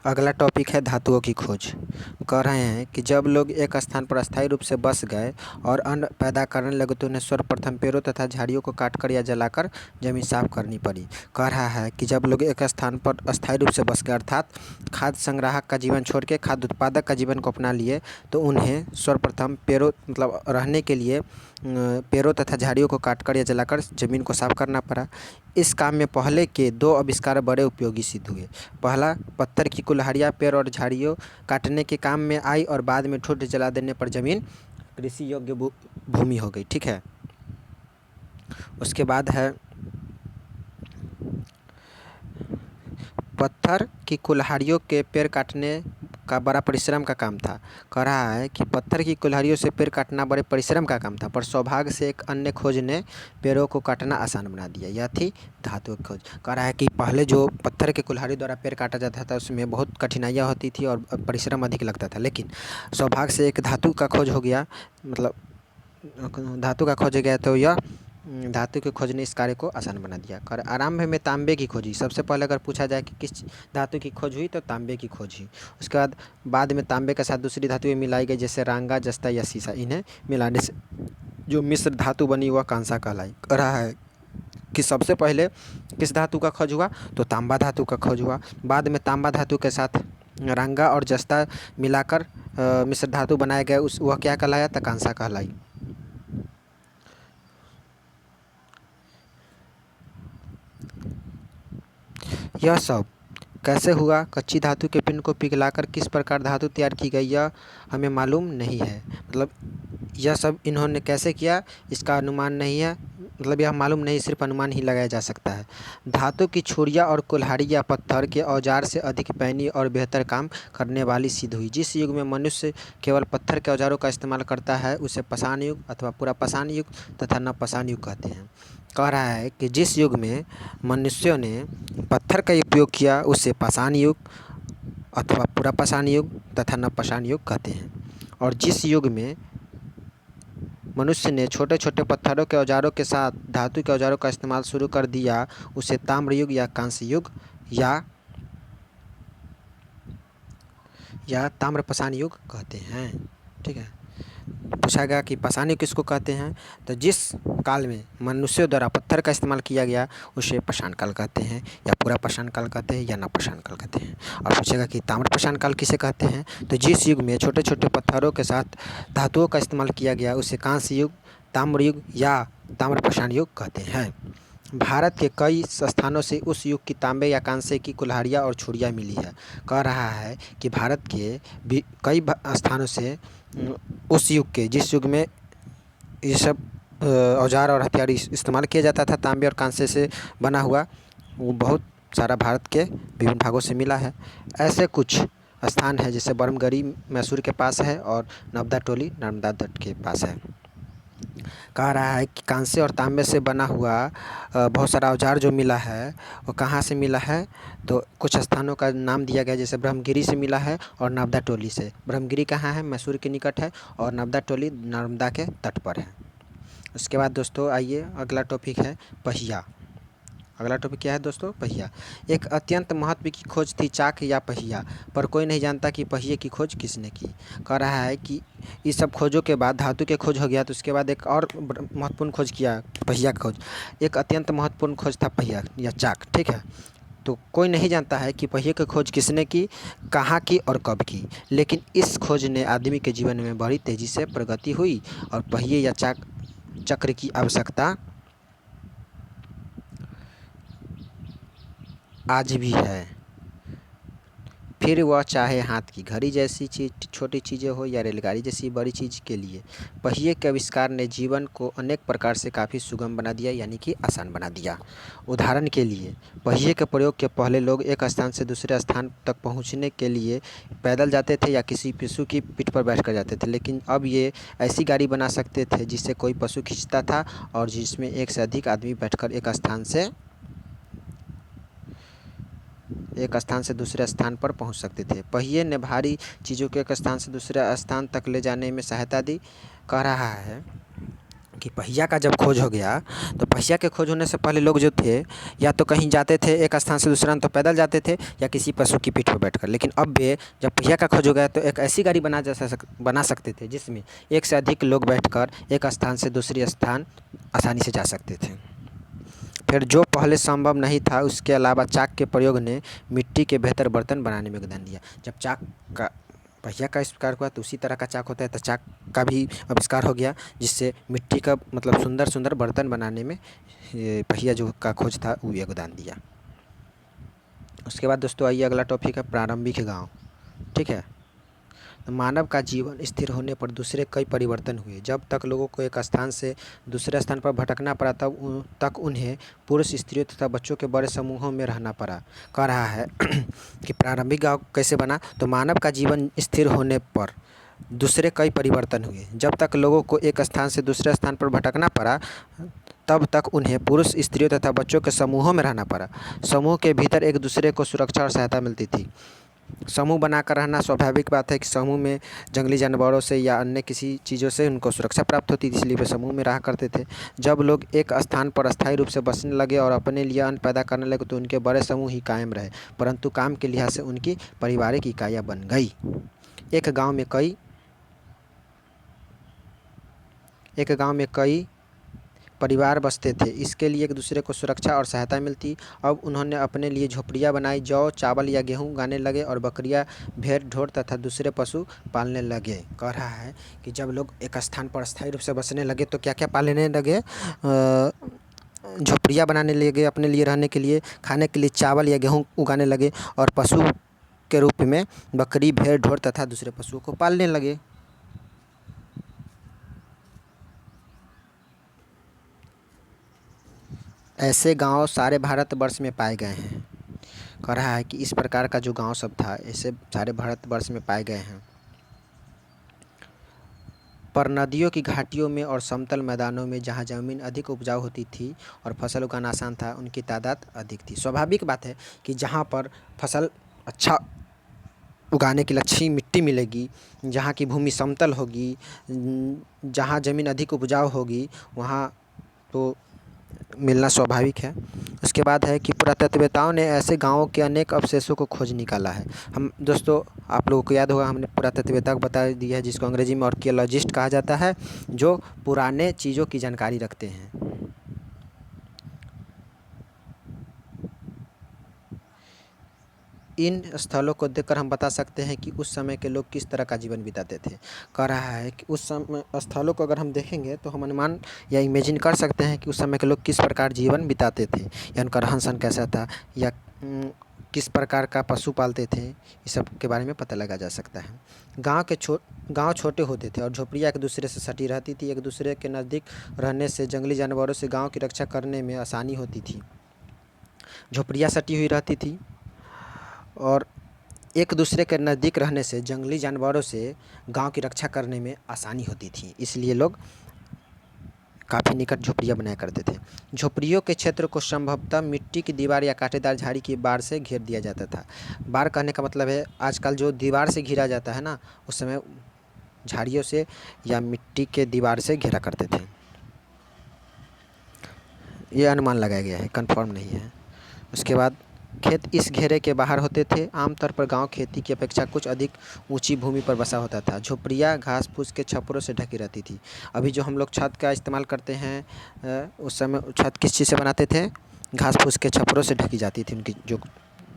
अगला टॉपिक है धातुओं की खोज। कह रहे हैं कि जब लोग एक स्थान पर अस्थायी रूप से बस गए और अन्न पैदा करने लगे तो उन्हें सर्वप्रथम पेड़ों तथा झाड़ियों को काटकर या जलाकर जमीन साफ करनी पड़ी। कह रहा है कि जब लोग एक स्थान पर अस्थायी रूप से बस गए अर्थात खाद्य संग्राहक का जीवन छोड़ के खाद्य उत्पादक का जीवन को अपना लिए तो उन्हें सर्वप्रथम पेड़ों मतलब रहने के लिए पेड़ों तथा झाड़ियों को काटकर या जलाकर ज़मीन को साफ करना पड़ा। इस काम में पहले के दो आविष्कार बड़े उपयोगी सिद्ध हुए। पहला, पत्थर की कुल्हाड़ियाँ पेड़ और झाड़ियों काटने के काम में आई और बाद में ठूंठ जला देने पर ज़मीन कृषि योग्य भूमि हो गई। ठीक है। उसके बाद है पत्थर की कुल्हाड़ियों के पेड़ काटने का बड़ा परिश्रम का काम था। कह रहा है कि पत्थर की कुल्हाड़ियों से पेड़ काटना बड़े परिश्रम का काम था, पर सौभाग्य से एक अन्य खोज ने पेड़ों को काटना आसान बना दिया। यह थी धातु की खोज। कह रहा है कि पहले जो पत्थर की कुल्हाड़ी द्वारा पेड़ काटा जाता था उसमें बहुत कठिनाइयाँ होती थी और परिश्रम अधिक लगता था, लेकिन सौभाग्य से एक धातु का खोज हो गया, मतलब धातु का खोज गया तो यह धातु की खोज ने इस कार्य को आसान बना दिया। कर आरंभ में तांबे की खोजी। सबसे पहले अगर पूछा जाए कि किस धातु की खोज हुई तो तांबे की खोज हुई। उसके बाद में तांबे के साथ दूसरी धातुएं मिलाई गई जैसे रांगा, जस्ता या सीसा। इन्हें मिलाने से जो मिश्र धातु बनी वह कांसा कहलाई। कह रहा है कि सबसे पहले किस धातु का खोज हुआ तो तांबा धातु का खोज हुआ। बाद में तांबा धातु के साथ रांगा और जस्ता मिलाकर मिश्र धातु बनाए गए, उस वह क्या कहलाया था? कांसा कहलाई। यह सब कैसे हुआ? कच्ची धातु के पिंड को पिघलाकर किस प्रकार धातु तैयार की गई यह हमें मालूम नहीं है। मतलब यह सब इन्होंने कैसे किया इसका अनुमान नहीं है, मतलब यह मालूम नहीं, सिर्फ अनुमान ही लगाया जा सकता है। धातु की छुरियाँ और कुल्हाड़ी या पत्थर के औजार से अधिक पैनी और बेहतर काम करने वाली सिद्ध हुई। जिस युग में मनुष्य केवल पत्थर के औजारों का इस्तेमाल करता है उसे पाषाण युग अथवा पूरा पाषाण युग तथा नवपाषाण युग कहते हैं। कह रहा है कि जिस युग में मनुष्यों ने पत्थर का उपयोग किया उसे पाषाण युग अथवा पूरा पाषाण युग तथा नवपाषाण युग कहते हैं, और जिस युग में मनुष्य ने छोटे छोटे पत्थरों के औजारों के साथ धातु के औजारों का इस्तेमाल शुरू कर दिया उसे ताम्र युग या कांस्य युग या ताम्रपाषाण युग कहते हैं। ठीक है। पूछा गया कि पाषाण युग किसको कहते हैं, तो जिस काल में मनुष्यों द्वारा पत्थर का इस्तेमाल किया गया उसे पाषाण काल कहते हैं, या पूरा पाषाण काल कहते हैं, या नवपाषाण काल कहते हैं। और पूछेगा कि ताम्रपाषाण काल किसे कहते हैं, तो जिस युग में छोटे छोटे पत्थरों के साथ धातुओं का इस्तेमाल किया गया उसे कांस्य युग, ताम्र युग या ताम्रपाषाण युग कहते हैं। भारत के कई स्थानों से उस युग की तांबे या कांसे की कुल्हाड़ियाँ और छुरियाँ मिली है। कह रहा है कि भारत के भी कई स्थानों से उस युग के, जिस युग में ये सब औजार और हथियार इस्तेमाल किया जाता था तांबे और कांसे से बना हुआ, वो बहुत सारा भारत के विभिन्न भागों से मिला है। ऐसे कुछ स्थान है जैसे बरमगरी मैसूर के पास है और नवदा टोली नर्मदा तट के पास है। कह रहा है कि कांसे और तांबे से बना हुआ बहुत सारा औजार जो मिला है वो कहाँ से मिला है, तो कुछ स्थानों का नाम दिया गया जैसे ब्रह्मगिरी से मिला है और नवदा टोली से। ब्रह्मगिरी कहाँ है? मैसूर के निकट है, और नवदा टोली नर्मदा के तट पर है। उसके बाद दोस्तों आइए अगला टॉपिक है पहिया। अगला टॉपिक क्या है दोस्तों? पहिया। एक अत्यंत महत्व की खोज थी चाक या पहिया, पर कोई नहीं जानता कि पहिए की खोज किसने की। कह रहा है कि इस सब खोजों के बाद धातु के खोज हो गया, तो उसके बाद एक और महत्वपूर्ण खोज किया, पहिया की खोज। एक अत्यंत महत्वपूर्ण खोज था पहिया या चाक। ठीक है। तो कोई नहीं जानता है कि पहिए की खोज किसने की, कहाँ की और कब की, लेकिन इस खोज ने आदमी के जीवन में बड़ी तेज़ी से प्रगति हुई और पहिए या चाक चक्र की आवश्यकता आज भी है। फिर वह चाहे हाथ की घड़ी जैसी छोटी चीज़ें हो या रेलगाड़ी जैसी बड़ी चीज़ के लिए पहिए के आविष्कार ने जीवन को अनेक प्रकार से काफ़ी सुगम बना दिया, यानी कि आसान बना दिया। उदाहरण के लिए पहिए के प्रयोग के पहले लोग एक स्थान से दूसरे स्थान तक पहुंचने के लिए पैदल जाते थे या किसी पशु की पीठ पर बैठकर जाते थे, लेकिन अब ये ऐसी गाड़ी बना सकते थे जिससे कोई पशु खींचता था और जिसमें एक से अधिक आदमी बैठकर एक स्थान से दूसरे स्थान पर पहुंच सकते थे। पहिए ने भारी चीज़ों को एक स्थान से दूसरे स्थान तक ले जाने में सहायता दी। कह रहा है कि पहिया का जब खोज हो गया, तो पहिया के खोज होने से पहले लोग जो थे या तो कहीं जाते थे एक स्थान से दूसरा, तो पैदल जाते थे या किसी पशु की पीठ पर बैठकर। लेकिन अब वे जब पहिया का खोज हो गया तो एक ऐसी गाड़ी बना सकते थे जिसमें एक से अधिक लोग बैठकर एक स्थान से दूसरी स्थान आसानी से जा सकते थे। फिर जो पहले संभव नहीं था, उसके अलावा चाक के प्रयोग ने मिट्टी के बेहतर बर्तन बनाने में योगदान दिया। जब चाक का पहिया का आविष्कार हुआ तो उसी तरह का चाक होता है, तो चाक का भी आविष्कार हो गया, जिससे मिट्टी का मतलब सुंदर सुंदर बर्तन बनाने में पहिया जो का खोज था वो योगदान दिया। उसके बाद दोस्तों आइए अगला टॉपिक है प्रारंभिक गांव। ठीक है, तो मानव का जीवन स्थिर होने पर दूसरे कई परिवर्तन हुए। जब तक लोगों को एक स्थान से दूसरे स्थान पर भटकना पड़ा तक उन्हें पुरुष, स्त्रियों तथा बच्चों के बड़े समूहों में रहना पड़ा। कह रहा है कि प्रारंभिक गांव कैसे बना, तो मानव का जीवन स्थिर होने पर दूसरे कई परिवर्तन हुए। जब तक लोगों को एक स्थान से दूसरे स्थान पर भटकना पड़ा तब तक उन्हें पुरुष, स्त्रियों तथा बच्चों के समूहों में रहना पड़ा। समूह के भीतर एक दूसरे को सुरक्षा और सहायता मिलती थी। समूह बनाकर रहना स्वाभाविक बात है कि समूह में जंगली जानवरों से या अन्य किसी चीज़ों से उनको सुरक्षा प्राप्त होती थी, इसलिए वे समूह में रहा करते थे। जब लोग एक स्थान पर अस्थायी रूप से बसने लगे और अपने लिए अन्न पैदा करने लगे तो उनके बड़े समूह ही कायम रहे, परंतु काम के लिहाज से उनकी पारिवारिक इकाइयाँ बन गई। एक गाँव में कई परिवार बसते थे, इसके लिए एक दूसरे को सुरक्षा और सहायता मिलती। अब उन्होंने अपने लिए झोपड़ियाँ बनाई, जौ, चावल या गेहूँ उगाने लगे और बकरियाँ, भेड़, ढोर तथा दूसरे पशु पालने लगे। कह रहा है कि जब लोग एक स्थान पर अस्थायी रूप से बसने लगे तो क्या क्या पालने लगे, झोपड़ियाँ बनाने लगे अपने लिए रहने के लिए, खाने के लिए चावल या गेहूँ उगाने लगे और पशु के रूप में बकरी, भेड़, ढोर तथा दूसरे पशुओं को पालने लगे। ऐसे गांव सारे भारतवर्ष में पाए गए हैं। कह रहा है कि इस प्रकार का जो गांव सब था ऐसे सारे भारतवर्ष में पाए गए हैं। पर नदियों की घाटियों में और समतल मैदानों में जहां ज़मीन अधिक उपजाऊ होती थी और फसल उगाना आसान था, उनकी तादाद अधिक थी। स्वाभाविक बात है कि जहां पर फसल अच्छा उगाने की अच्छी मिट्टी मिलेगी, जहाँ की भूमि समतल होगी, जहाँ ज़मीन अधिक उपजाऊ होगी, वहाँ तो मिलना स्वाभाविक है। उसके बाद है कि पुरातत्ववेताओं ने ऐसे गांवों के अनेक अवशेषों को खोज निकाला है। हम दोस्तों आप लोगों को याद होगा हमने पुरातत्ववेता को बता दिया है, जिसको अंग्रेजी में आर्कियोलॉजिस्ट कहा जाता है, जो पुराने चीज़ों की जानकारी रखते हैं। इन स्थलों को देखकर हम बता सकते हैं कि उस समय के लोग किस तरह का जीवन बिताते थे। कह रहा है कि उस समय स्थलों को अगर हम देखेंगे तो हम अनुमान या इमेजिन कर सकते हैं कि उस समय के लोग किस प्रकार जीवन बिताते थे, या उनका रहन सहन कैसा था, या किस प्रकार का पशु पालते थे, इस सब के बारे में पता लगा जा सकता है। गांव छोटे होते थे और झोपड़ियाँ एक दूसरे से सटी रहती थी। एक दूसरे के नज़दीक रहने से जंगली जानवरों से गाँव की रक्षा करने में आसानी होती थी। झोपड़ियाँ सटी हुई रहती थी और एक दूसरे के नज़दीक रहने से जंगली जानवरों से गांव की रक्षा करने में आसानी होती थी, इसलिए लोग काफ़ी निकट झोपड़ियाँ बनाया करते थे। झोपड़ियों के क्षेत्र को संभवतः मिट्टी की दीवार या कांटेदार झाड़ी की बाड़ से घेर दिया जाता था। बाड़ कहने का मतलब है आजकल जो दीवार से घिरा जाता है ना, उस समय झाड़ियों से या मिट्टी के दीवार से घेरा करते थे। ये अनुमान लगाया गया है, कंफर्म नहीं है। उसके बाद खेत इस घेरे के बाहर होते थे। आमतौर पर गांव खेती की अपेक्षा कुछ अधिक ऊंची भूमि पर बसा होता था। झोपड़ियाँ घास फूस के छप्परों से ढकी रहती थी। अभी जो हम लोग छत का इस्तेमाल करते हैं, उस समय छत किस चीज़ से बनाते थे, घास फूस के छप्परों से ढकी जाती थी उनकी, जो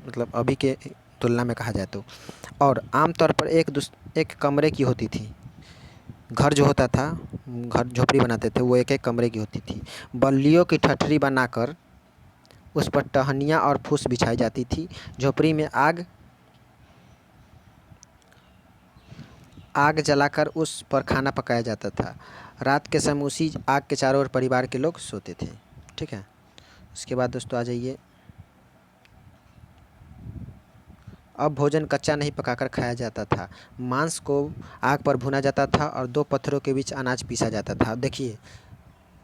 मतलब अभी के तुलना में कहा जाए तो। और आमतौर पर एक कमरे की होती थी। घर जो होता था, घर झोपड़ी बनाते थे, वो एक एक कमरे की होती थी। बल्लियों की ठठरी बनाकर उस पर टहनियाँ और फूस बिछाई जाती थी। झोपड़ी में आग जलाकर उस पर खाना पकाया जाता था। रात के समय उसी आग के चारों ओर परिवार के लोग सोते थे। ठीक है, उसके बाद दोस्तों आ जाइए, अब भोजन कच्चा नहीं पकाकर खाया जाता था। मांस को आग पर भुना जाता था और दो पत्थरों के बीच अनाज पीसा जाता था। देखिए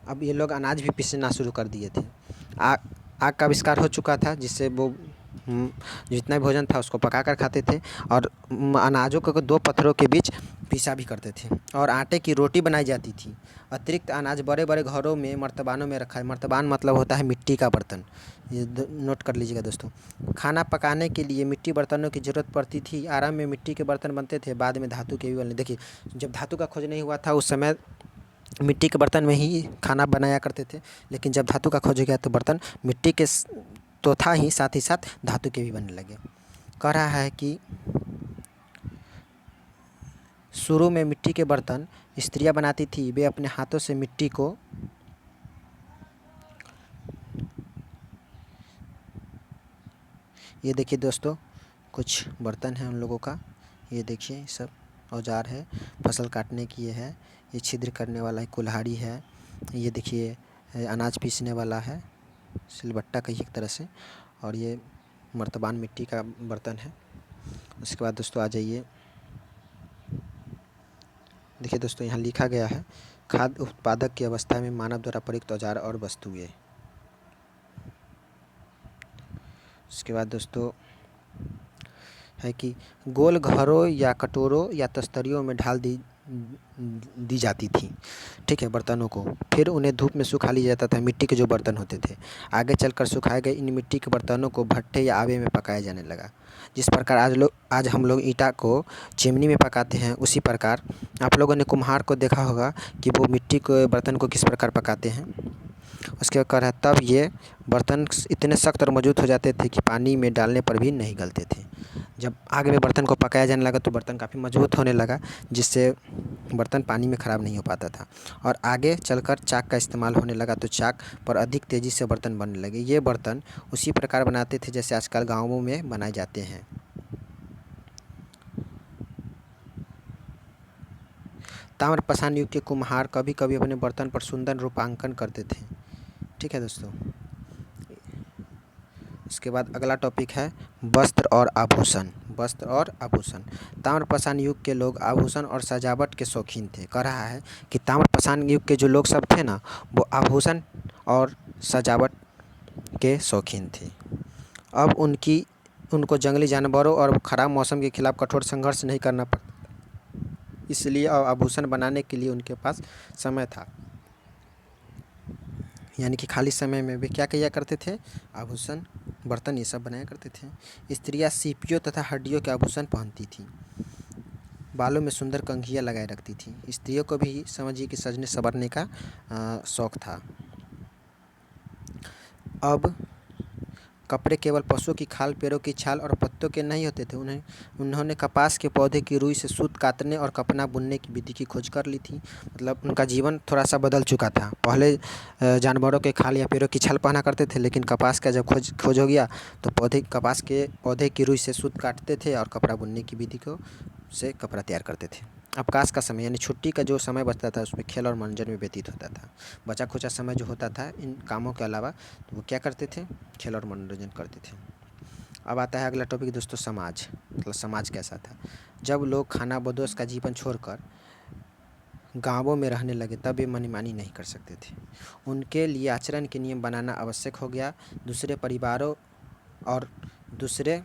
अब ये लोग अनाज भी पीसना शुरू कर दिए थे। आग का आविष्कार हो चुका था, जिससे वो जितना भी भोजन था उसको पकाकर खाते थे और अनाजों को दो पत्थरों के बीच पीसा भी करते थे और आटे की रोटी बनाई जाती थी। अतिरिक्त अनाज बड़े बड़े घरों में मर्तबानों में रखा है। मर्तबान मतलब होता है मिट्टी का बर्तन, ये नोट कर लीजिएगा दोस्तों। खाना पकाने के लिए मिट्टी बर्तनों की ज़रूरत पड़ती थी। आरंभ में मिट्टी के बर्तन बनते थे, बाद में धातु के भी बने। देखिए, जब धातु का खोज नहीं हुआ था उस समय मिट्टी के बर्तन में ही खाना बनाया करते थे, लेकिन जब धातु का खोज हो गया तो बर्तन मिट्टी के तो था ही, साथ ही साथ धातु के भी बनने लगे। कह रहा है कि शुरू में मिट्टी के बर्तन स्त्रियां बनाती थी। वे अपने हाथों से मिट्टी को ये देखिए दोस्तों, कुछ बर्तन है उन लोगों का। ये देखिए सब औजार है, फसल काटने की ये है, ये छिद्र करने वाला है, कुल्हाड़ी है, ये देखिए अनाज पीसने वाला है, सिलबट्टा कहिए एक तरह से, और ये मर्तबान मिट्टी का बर्तन है। उसके बाद दोस्तों आ जाइए, देखिए दोस्तों यहाँ लिखा गया है खाद्य उत्पादक की अवस्था में मानव द्वारा प्रयुक्त औजार और वस्तुएं। उसके बाद दोस्तों है कि गोल घरों या कटोरों या तस्तरियों में ढाल दी जाती थी, ठीक है, बर्तनों को। फिर उन्हें धूप में सुखा लिया जाता था। मिट्टी के जो बर्तन होते थे, आगे चलकर सुखाए गए इन मिट्टी के बर्तनों को भट्ठे या आवे में पकाया जाने लगा। जिस प्रकार आज हम लोग ईंटा को चिमनी में पकाते हैं, उसी प्रकार आप लोगों ने कुम्हार को देखा होगा कि वो मिट्टी के बर्तन को किस प्रकार पकाते हैं। उसके बाद है तब ये बर्तन इतने सख्त और मजबूत हो जाते थे कि पानी में डालने पर भी नहीं गलते थे। जब आग में बर्तन को पकाया जाने लगा तो बर्तन काफ़ी मजबूत होने लगा, जिससे बर्तन पानी में ख़राब नहीं हो पाता था। और आगे चलकर चाक का इस्तेमाल होने लगा तो चाक पर अधिक तेज़ी से बर्तन बनने लगे। ये बर्तन उसी प्रकार बनाते थे जैसे आजकल गाँवों में बनाए जाते हैं। ताम्रपाषाण युग के कुम्हार कभी कभी अपने बर्तन पर सुंदर रूपांकन करते थे, ठीक है दोस्तों। इसके बाद अगला टॉपिक है वस्त्र और आभूषण। वस्त्र और आभूषण। ताम्रपाषाण युग के लोग आभूषण और सजावट के शौकीन थे। कह रहा है कि ताम्रपाषाण युग के जो लोग सब थे ना, वो आभूषण और सजावट के शौकीन थे। अब उनको जंगली जानवरों और ख़राब मौसम के खिलाफ कठोर संघर्ष नहीं करना पड़ता, इसलिए आभूषण बनाने के लिए उनके पास समय था। यानी कि खाली समय में वे क्या किया करते थे? आभूषण, बर्तन ये सब बनाया करते थे। स्त्रियां सीपियों तथा हड्डियों के आभूषण पहनती थी। बालों में सुंदर कंघियाँ लगाए रखती थी। स्त्रियों को भी समझिए कि सजने संवरने का शौक़ था। अब कपड़े केवल पशुओं की खाल, पैरों की छाल और पत्तों के नहीं होते थे। उन्होंने कपास के पौधे की रुई से सूत काटने और कपड़ा बुनने की विधि की खोज कर ली थी। मतलब उनका जीवन थोड़ा सा बदल चुका था। पहले जानवरों के खाल या पैरों की छाल पहना करते थे, लेकिन कपास का जब खोज हो गया तो कपास के पौधे की रुई से सूत काटते थे और कपड़ा बुनने की विधि से कपड़ा तैयार करते थे। अवकाश का समय यानी छुट्टी का जो समय बचता था उसमें खेल और मनोरंजन में व्यतीत होता था। बचा खुचा समय जो होता था इन कामों के अलावा, तो वो क्या करते थे? खेल और मनोरंजन करते थे। अब आता है अगला टॉपिक दोस्तों, समाज। मतलब समाज कैसा था? जब लोग खाना बदोश का जीवन छोड़कर गाँवों में रहने लगे तब ये मनमानी नहीं कर सकते थे। उनके लिए आचरण के नियम बनाना आवश्यक हो गया। दूसरे परिवारों और दूसरे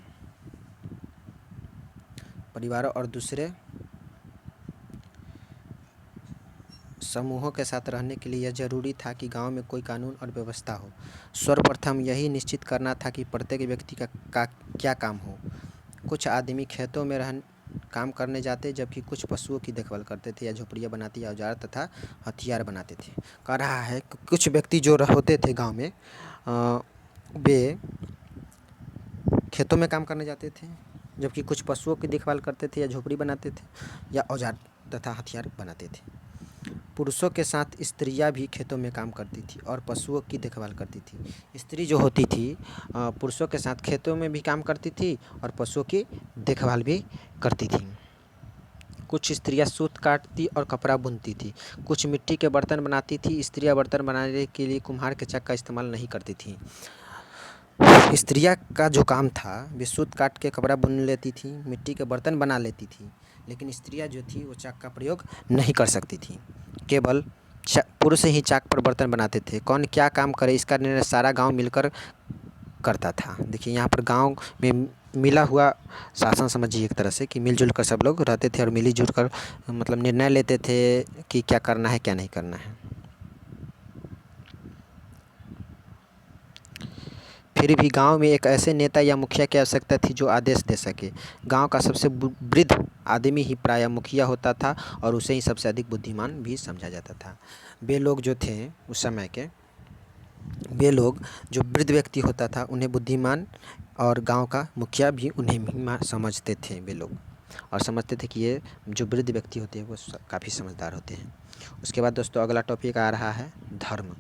समूहों के साथ रहने के लिए यह जरूरी था कि गांव में कोई कानून और व्यवस्था हो। सर्वप्रथम यही निश्चित करना था कि प्रत्येक व्यक्ति का क्या काम हो। कुछ आदमी खेतों में काम करने जाते, जबकि कुछ पशुओं की देखभाल करते थे या झोपड़ियाँ बनाते या औजार तथा हथियार बनाते थे। कह रहा है कि कुछ व्यक्ति जो होते थे गाँव में, वे खेतों में काम करने जाते थे, जबकि कुछ पशुओं की देखभाल करते थे या झोपड़ी बनाते थे या औजार तथा हथियार बनाते थे। पुरुषों के साथ स्त्रियां भी खेतों में काम करती थी और पशुओं की देखभाल करती थी। स्त्री जो होती थी पुरुषों के साथ खेतों में भी काम करती थी और पशुओं की देखभाल भी करती थी। कुछ स्त्रियां सूत काटती और कपड़ा बुनती थी। कुछ मिट्टी के बर्तन बनाती थी। स्त्रियां बर्तन बनाने के लिए कुम्हार के चक का इस्तेमाल नहीं करती थी। स्त्रियां का जो काम था, वे सूत काट के कपड़ा बुन लेती थी, मिट्टी के बर्तन बना लेती थी, लेकिन स्त्रियां जो थी वो चाक का प्रयोग नहीं कर सकती थी। केवल पुरुष ही चाक पर बर्तन बनाते थे। कौन क्या काम करे इसका निर्णय सारा गांव मिलकर करता था। देखिए यहाँ पर गांव में मिला हुआ शासन समझिए एक तरह से, कि मिलजुल कर सब लोग रहते थे और मिली जुल कर मतलब निर्णय लेते थे कि क्या करना है क्या नहीं करना है। फिर भी गांव में एक ऐसे नेता या मुखिया की आवश्यकता थी जो आदेश दे सके। गांव का सबसे वृद्ध आदमी ही प्रायः मुखिया होता था और उसे ही सबसे अधिक बुद्धिमान भी समझा जाता था। वे लोग जो थे उस समय के, वे लोग जो वृद्ध व्यक्ति होता था उन्हें बुद्धिमान, और गांव का मुखिया भी उन्हें ही समझते थे वे लोग, और समझते थे कि ये जो वृद्ध व्यक्ति होते हैं वो काफ़ी समझदार होते हैं। उसके बाद दोस्तों अगला टॉपिक आ रहा है धर्म।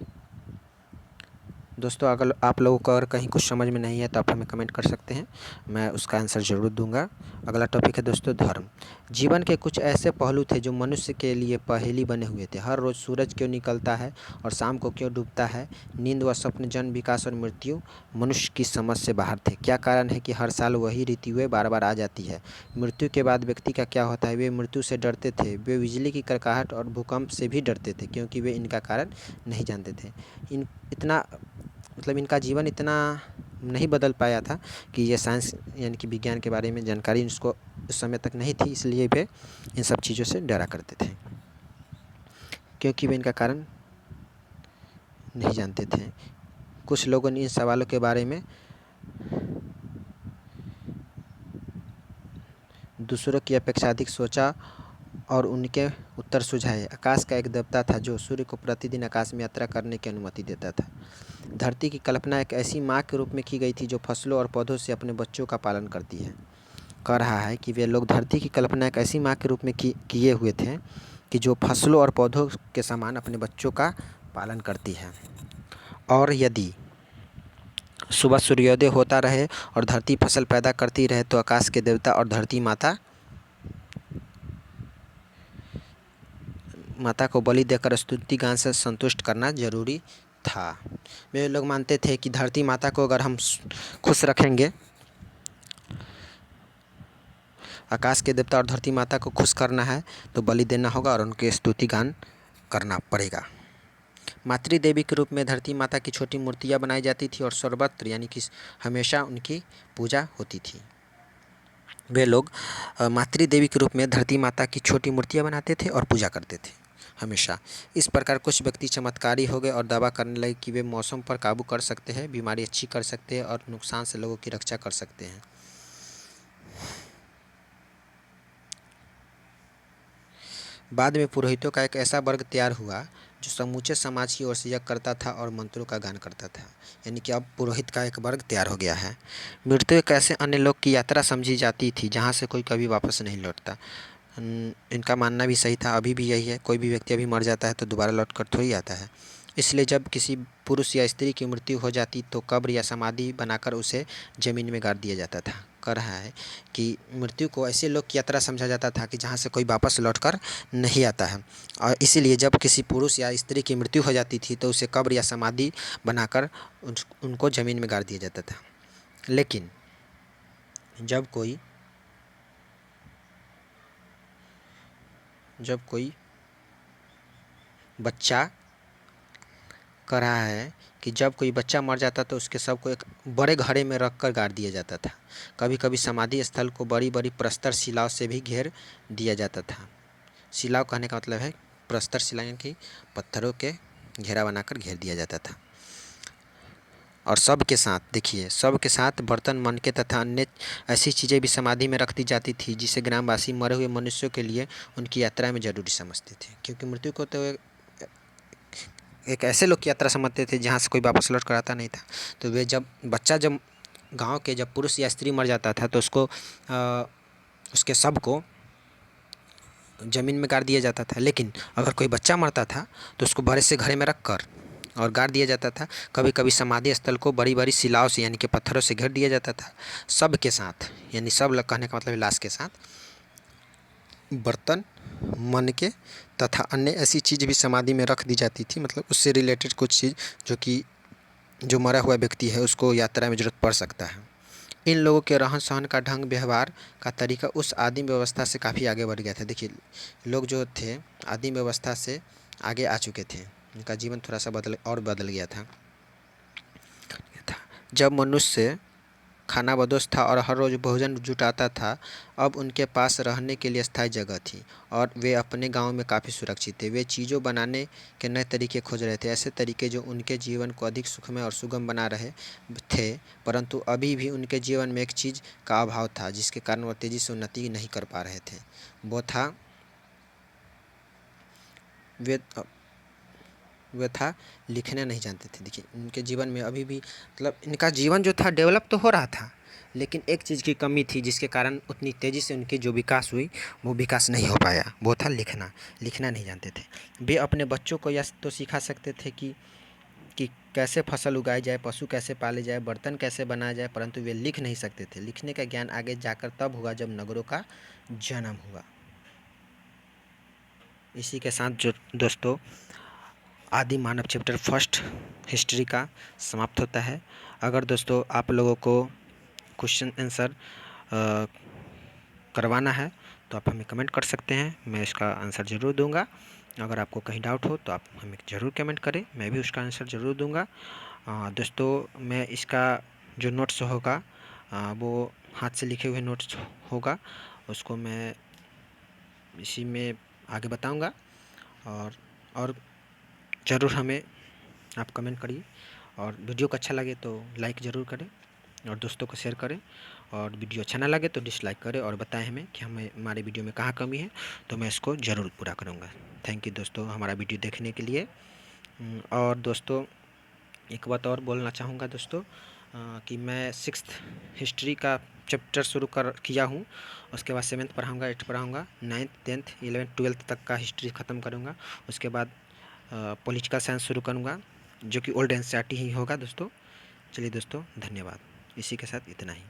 दोस्तों अगर आप लोगों को अगर कहीं कुछ समझ में नहीं है तो आप हमें कमेंट कर सकते हैं, मैं उसका आंसर ज़रूर दूंगा। अगला टॉपिक है दोस्तों धर्म। जीवन के कुछ ऐसे पहलू थे जो मनुष्य के लिए पहेली बने हुए थे। हर रोज़ सूरज क्यों निकलता है और शाम को क्यों डूबता है, नींद व स्वप्न, जन्म, विकास और मृत्यु मनुष्य की समझ से बाहर थे। क्या कारण है कि हर साल वही ऋतुएं बार बार आ जाती है। मृत्यु के बाद व्यक्ति का क्या होता है। वे मृत्यु से डरते थे। वे बिजली की कड़काहट और भूकंप से भी डरते थे क्योंकि वे इनका कारण नहीं जानते थे। इतना मतलब इनका जीवन इतना नहीं बदल पाया था कि ये साइंस यानी कि विज्ञान के बारे में जानकारी उसको उस समय तक नहीं थी, इसलिए वे इन सब चीज़ों से डरा करते थे क्योंकि वे इनका कारण नहीं जानते थे। कुछ लोगों ने इन सवालों के बारे में दूसरों की अपेक्षा अधिक सोचा और उनके उत्तर सुझाए। आकाश का एक देवता था जो सूर्य को प्रतिदिन आकाश में यात्रा करने की अनुमति देता था। धरती की कल्पना एक ऐसी माँ के रूप में की गई थी जो फसलों और पौधों से अपने बच्चों का पालन करती है। कह रहा है कि वे लोग धरती की कल्पना एक ऐसी माँ के रूप में किए हुए थे कि जो फसलों और पौधों के समान अपने बच्चों का पालन करती है। और यदि सुबह सूर्योदय होता रहे और धरती फसल पैदा करती रहे तो आकाश के देवता और धरती माता को बलि देकर स्तुति गान से संतुष्ट करना जरूरी था। वे लोग मानते थे कि धरती माता को अगर हम खुश रखेंगे, आकाश के देवता और धरती माता को खुश करना है तो बलि देना होगा और उनके स्तुति गान करना पड़ेगा। मातृ देवी के रूप में धरती माता की छोटी मूर्तियाँ बनाई जाती थी और सर्वत्र यानी कि हमेशा उनकी पूजा होती थी। वे लोग मातृ देवी के रूप में धरती माता की छोटी मूर्तियाँ बनाते थे और पूजा करते थे हमेशा। इस प्रकार कुछ व्यक्ति चमत्कारी हो गए और दावा करने लगे कि वे मौसम पर काबू कर सकते हैं, बीमारी अच्छी कर सकते हैं और नुकसान से लोगों की रक्षा कर सकते हैं। बाद में पुरोहितों का एक ऐसा वर्ग तैयार हुआ जो समूचे समाज की ओर से यज्ञ करता था और मंत्रों का गान करता था। यानी कि अब पुरोहित का एक वर्ग तैयार हो गया है। मृत्यु एक ऐसे अन्य लोग की यात्रा समझी जाती थी जहाँ से कोई कभी वापस नहीं लौटता। इनका मानना भी सही था, अभी भी यही है। कोई भी व्यक्ति अभी मर जाता है तो दोबारा लौट कर थोड़ी आता है। इसलिए जब किसी पुरुष या स्त्री की मृत्यु हो जाती तो कब्र या समाधि बनाकर उसे ज़मीन में गाड़ दिया जाता था। कह रहा है कि मृत्यु को ऐसे लोग की यात्रा समझा जाता था कि जहाँ से कोई वापस लौटकर नहीं आता है, और इसीलिए जब किसी पुरुष या स्त्री की मृत्यु हो जाती थी तो उसे कब्र या समाधि बनाकर उनको ज़मीन में गाड़ दिया जाता था। लेकिन जब कोई बच्चा, कह रहा है कि जब कोई बच्चा मर जाता तो उसके शव को एक बड़े घड़े में रख कर गाड़ दिया जाता था। कभी कभी समाधि स्थल को बड़ी बड़ी प्रस्तर शिलाओं से भी घेर दिया जाता था। शिलाओं कहने का मतलब है प्रस्तर शिला, यानी कि पत्थरों के घेरा बनाकर घेर दिया जाता था। और सब के साथ देखिए, सब के साथ बर्तन, मनके तथा अन्य ऐसी चीज़ें भी समाधि में रख दी जाती थी जिसे ग्रामवासी मरे हुए मनुष्यों के लिए उनकी यात्रा में जरूरी समझते थे। क्योंकि मृत्यु को तो एक ऐसे लोग की यात्रा समझते थे जहाँ से कोई वापस लौट कर आता नहीं था। तो वे जब गांव के जब पुरुष या स्त्री मर जाता था तो उसके शव को ज़मीन में गाड़ दिया जाता था। लेकिन अगर कोई बच्चा मरता था तो उसको बड़े से घड़े में रख कर और गाड़ दिया जाता था। कभी कभी समाधि स्थल को बड़ी बड़ी शिलाओं से यानी कि पत्थरों से घेर दिया जाता था। सब के साथ, यानी सब लोग कहने का मतलब लाश के साथ बर्तन, मनके तथा अन्य ऐसी चीज़ भी समाधि में रख दी जाती थी। मतलब उससे रिलेटेड कुछ चीज़ जो मरा हुआ व्यक्ति है उसको यात्रा में ज़रूरत पड़ सकता है। इन लोगों के रहन सहन का ढंग, व्यवहार का तरीका उस आदिम व्यवस्था से काफ़ी आगे बढ़ गया था। देखिए, लोग जो थे आदिम व्यवस्था से आगे आ चुके थे, उनका जीवन थोड़ा सा बदल गया था। जब मनुष्य खाना बदोश था और हर रोज़ भोजन जुटाता था। अब उनके पास रहने के लिए स्थायी जगह थी और वे अपने गांव में काफ़ी सुरक्षित थे। वे चीज़ों बनाने के नए तरीके खोज रहे थे, ऐसे तरीके जो उनके जीवन को अधिक सुखमय और सुगम बना रहे थे। परंतु अभी भी उनके जीवन में एक चीज़ का अभाव था, जिसके कारण वह तेज़ी से उन्नति नहीं कर पा रहे थे। वो था वे वे था लिखना नहीं जानते थे। देखिए, उनके जीवन में अभी भी मतलब इनका जीवन जो था डेवलप तो हो रहा था, लेकिन एक चीज़ की कमी थी, जिसके कारण उतनी तेज़ी से उनकी जो विकास हुई वो विकास नहीं हो पाया। वो था लिखना। लिखना नहीं जानते थे। वे अपने बच्चों को यह तो सिखा सकते थे कि कैसे फसल उगाई जाए, पशु कैसे पाले जाए, बर्तन कैसे बनाया जाए, परंतु वे लिख नहीं सकते थे। लिखने का ज्ञान आगे जाकर तब हुआ जब नगरों का जन्म हुआ। इसी के साथ जो दोस्तों आदि मानव चैप्टर फर्स्ट हिस्ट्री का समाप्त होता है। अगर दोस्तों आप लोगों को क्वेश्चन आंसर करवाना है तो आप हमें कमेंट कर सकते हैं, मैं इसका आंसर ज़रूर दूंगा। अगर आपको कहीं डाउट हो तो आप हमें ज़रूर कमेंट करें, मैं भी उसका आंसर ज़रूर दूंगा। दोस्तों मैं इसका जो नोट्स होगा वो हाथ से लिखे हुए नोट्स होगा, उसको मैं इसी में आगे बताऊंगा। और ज़रूर हमें आप कमेंट करिए, और वीडियो को अच्छा लगे तो लाइक ज़रूर करें और दोस्तों को शेयर करें, और वीडियो अच्छा ना लगे तो डिसलाइक करें और बताएं हमें कि हमारे वीडियो में कहाँ कमी है, तो मैं इसको ज़रूर पूरा करूँगा। थैंक यू दोस्तों हमारा वीडियो देखने के लिए। और दोस्तों एक बात और बोलना चाहूँगा दोस्तों, कि मैं सिक्स्थ हिस्ट्री का चैप्टर शुरू किया हूँ। उसके बाद 7th पढ़ाऊँगा, 8th पढ़ाऊँगा, 9th 10th 11th 12th तक का हिस्ट्री ख़त्म करूँगा। उसके बाद पॉलिटिकल साइंस शुरू करूँगा, जो कि ओल्ड NCERT ही होगा दोस्तों। चलिए दोस्तों, धन्यवाद। इसी के साथ इतना ही।